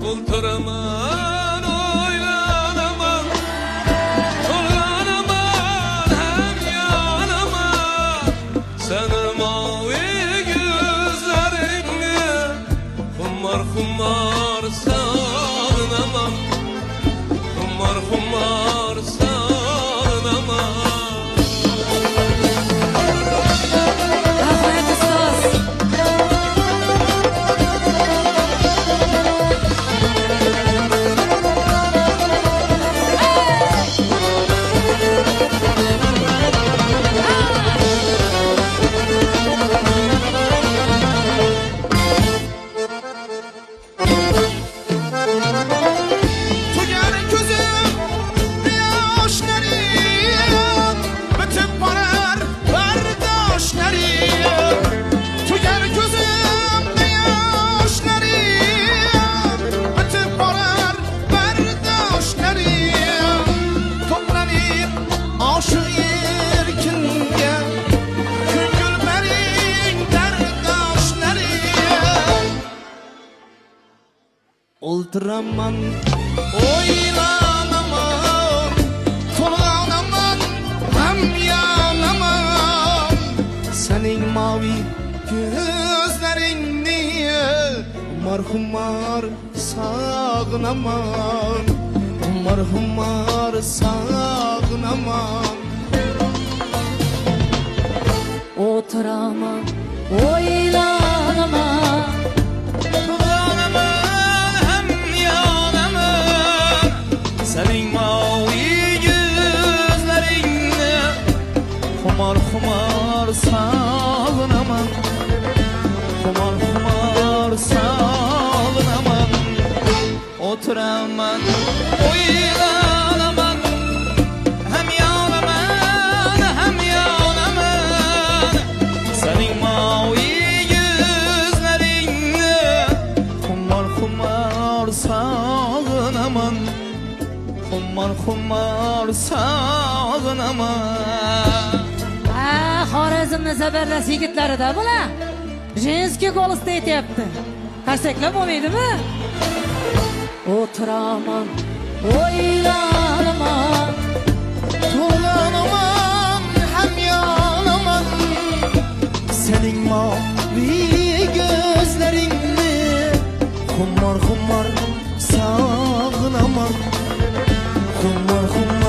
Ulturaman oylanaman, Tolanaman hem yanaman, senin mavi gözlerini Hummar hummar sağınamam, Hummar hummar sağınamam. Ultraman oylanaman, Tolanaman hem yanaman, senin mavi gözlerini Hummar hummar sağınaman, Hummar hummar sağınaman. Oturaman, oylanaman, Senin mavi gözlerinle Humar humar sağınaman, Humar humar sağınaman. Oturaman, oylanaman, hem yanaman hem yanaman, senin mavi gözlerinle Humar humar sağınaman, Hummar hummar sağınaman. Xorazmni zabarlas yigitlari-da bular. Женский golosda aytyapti. Qarsaklab bo'lmaydimi? O'tiraman, o'ylanaman, Tolanaman hem yanaman, senin mavi gözlerini Hummar hummar sağınaman, Hummar hummar